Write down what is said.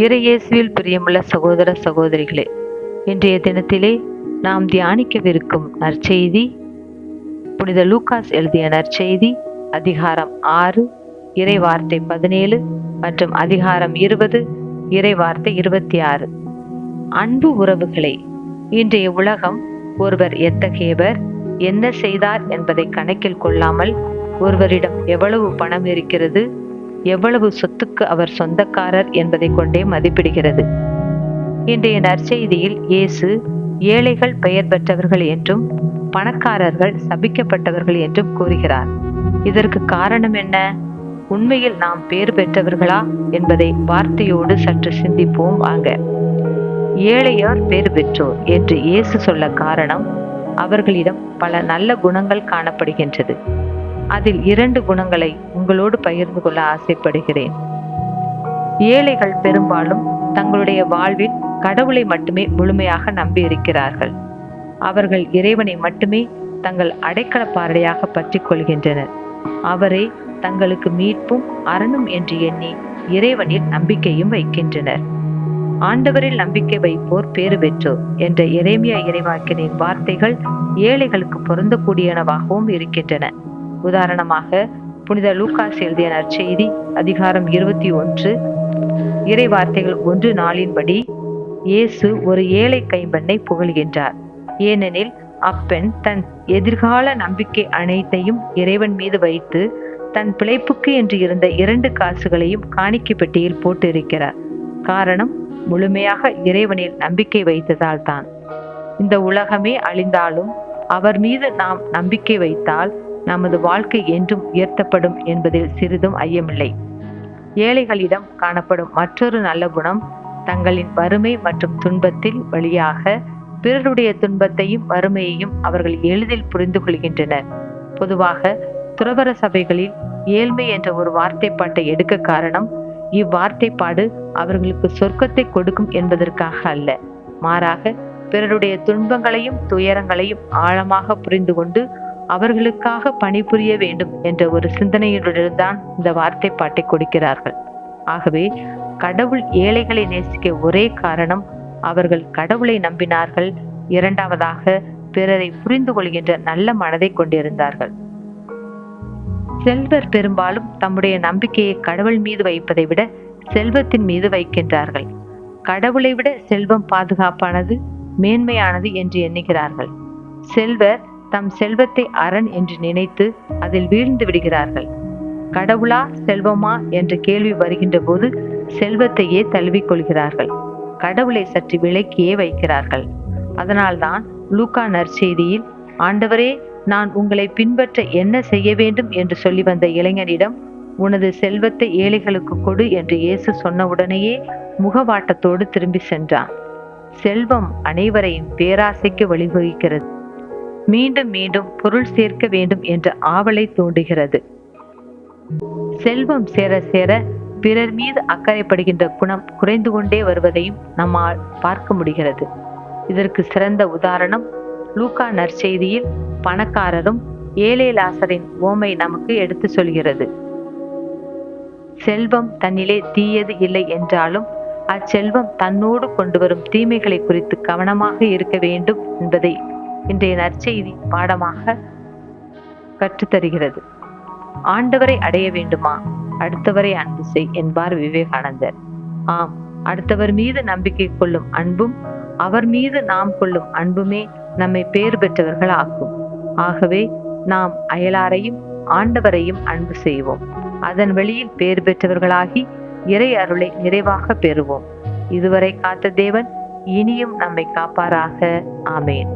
இறையேசுவில் பிரியமுள்ள சகோதர சகோதரிகளே, இன்றைய தினத்திலே நாம் தியானிக்கவிருக்கும் நற்செய்தி புனித லூகாஸ் எழுதிய நற்செய்தி அதிகாரம் 6 இறை வார்த்தை 17 மற்றும் அதிகாரம் 20 இறை வார்த்தை 26. அன்பு உறவுகளே, இன்றைய உலகம் ஒருவர் எத்தகையவர், என்ன செய்தார் என்பதை கணக்கில் கொள்ளாமல் ஒருவரிடம் எவ்வளவு பணம் இருக்கிறது, எவ்வளவு சொத்துக்கு அவர் சொந்தக்காரர் என்பதை கொண்டே மதிப்பிடுகிறது. இன்றைய நற்செய்தியில் இயேசு ஏழைகள் பெயர் பெற்றவர்கள் என்றும் பணக்காரர்கள் சபிக்கப்பட்டவர்கள் என்றும் கூறுகிறார். இதற்கு காரணம் என்ன? உண்மையில் நாம் பேர் பெற்றவர்களா என்பதை வார்த்தையோடு சற்று சிந்திப்போம் வாங்க. ஏழையோர் பேர் பெற்றோர் என்று இயேசு சொல்ல காரணம், அவர்களிடம் பல நல்ல குணங்கள் காணப்படுகின்றது. அதில் 2 குணங்களை உங்களோடு பகிர்ந்து கொள்ள ஆசைப்படுகிறேன். ஏழைகள் பெரும்பாலும் தங்களுடைய வாழ்வில் கடவுளை மட்டுமே முழுமையாக நம்பி இருக்கிறார்கள். அவர்கள் இறைவனை மட்டுமே தங்கள் அடைக்கல பாறையாக பற்றி கொள்கின்றனர். அவரே தங்களுக்கு மீட்பும் அரணும் என்று எண்ணி இறைவனில் நம்பிக்கையும் வைக்கின்றனர். ஆண்டவரில் நம்பிக்கை வைப்போர் பேறு பெற்றோர் என்ற எரேமியா இறைவாக்கினின் வார்த்தைகள் ஏழைகளுக்கு பொருந்தக்கூடியனவாகவும் இருக்கின்றன. உதாரணமாக புனித லூகாஸ் எழுதிய நற்செய்தி அதிகாரம் 21 இறை வார்த்தைகள் 1-4 படி இயேசு ஒரு ஏழை கைம்பெண்ணை புகழ்கின்றார். ஏனெனில் அப்பெண் தன் எதிர்கால நம்பிக்கை அனைத்தையும் இறைவன் மீது வைத்து தன் பிழைப்புக்கு என்று இருந்த 2 காசுகளையும் காணிக்கை பெட்டியில் போட்டு இருக்கிறார். காரணம், முழுமையாக இறைவனில் நம்பிக்கை வைத்ததால் தான். இந்த உலகமே அழிந்தாலும் அவர் மீது நாம் நம்பிக்கை வைத்தால் நமது வாழ்க்கை என்றும் உயர்த்தப்படும் என்பதில் சிறிதும் ஐயமில்லை. ஏழைகளிடம் காணப்படும் மற்றொரு நல்ல குணம், தங்களின் வறுமை மற்றும் துன்பத்தில் வழியாக பிறருடைய துன்பத்தையும் வறுமையையும் அவர்கள் எளிதில் புரிந்து கொள்கின்றனர். பொதுவாக துறவற சபைகளில் ஏழ்மை என்ற ஒரு வார்த்தைப்பாட்டை எடுக்க காரணம், இவ்வார்த்தைப்பாடு அவர்களுக்கு சொர்க்கத்தை கொடுக்கும் என்பதற்காக அல்ல, மாறாக பிறருடைய துன்பங்களையும் துயரங்களையும் ஆழமாக புரிந்து கொண்டு அவர்களுக்காக பணிபுரிய வேண்டும் என்ற ஒரு சிந்தனையுடன் தான் இந்த வார்த்தைப்பாட்டை கொடுக்கிறார்கள். ஆகவே கடவுள் ஏழைகளை நேசிக்க ஒரே காரணம், அவர்கள் கடவுளை நம்பினார்கள். இரண்டாவதாக, பிறரை புரிந்து கொள்கின்ற நல்ல மனதை கொண்டிருந்தார்கள். செல்வர் பெரும்பாலும் தம்முடைய நம்பிக்கையை கடவுள் மீது வைப்பதை விட செல்வத்தின் மீது வைக்கின்றார்கள். கடவுளை விட செல்வம் பாதுகாப்பானது, மேன்மையானது என்று எண்ணுகிறார்கள். செல்வர் தம் செல்வத்தை அரண் என்று நினைத்து அதில் வீழ்ந்து விடுகிறார்கள். கடவுளா செல்வமா என்ற கேள்வி வருகின்ற போது செல்வத்தையே தழுவிக்கொள்கிறார்கள். கடவுளை சற்று விலக்கியே வைக்கிறார்கள். அதனால்தான் லூக்கா நற்செய்தியில், ஆண்டவரே, நான் உங்களை பின்பற்ற என்ன செய்ய வேண்டும் என்று சொல்லி வந்த இளைஞனிடம் உனது செல்வத்தை ஏழைகளுக்கு கொடு என்று இயேசு சொன்னவுடனேயே முகவாட்டத்தோடு திரும்பி சென்றான். செல்வம் அனைவரையும் பேராசைக்கு வழிவகுக்கிறது. மீண்டும் மீண்டும் பொருள் சேர்க்க வேண்டும் என்ற ஆவலை தூண்டுகிறது. செல்வம் சேர சேர பிறர் மீது அக்கறைப்படுகின்ற குணம் குறைந்து கொண்டே வருவதையும் நம்மால் பார்க்க முடிகிறது. இதற்கு சிறந்த உதாரணம் லூக்கா நற்செய்தியில் பணக்காரரும் ஏழை லாசரின் ஓமை நமக்கு எடுத்து சொல்கிறது. செல்வம் தன்னிலே தீயது இல்லை என்றாலும் அச்செல்வம் தன்னோடு கொண்டு வரும் தீமைகளை குறித்து கவனமாக இருக்க வேண்டும் என்பதை இன்றைய நற்செய்தி பாடமாக கற்றுத்தருகிறது. ஆண்டவரை அடைய வேண்டுமா, அடுத்தவரை அன்பு செய் என்பார் விவேகானந்தர். ஆம், அடுத்தவர் மீது நம்பிக்கை கொள்ளும் அன்பும் அவர் மீது நாம் கொள்ளும் அன்புமே நம்மை பேறு பெற்றவர்கள் ஆக்கும். ஆகவே நாம் அயலாரையும் ஆண்டவரையும் அன்பு செய்வோம். அதன் வழியில் பேறு பெற்றவர்களாகி இறை அருளை நிறைவாக பெறுவோம். இதுவரை காத்த தேவன் இனியும் நம்மை காப்பாராக. ஆமேன்.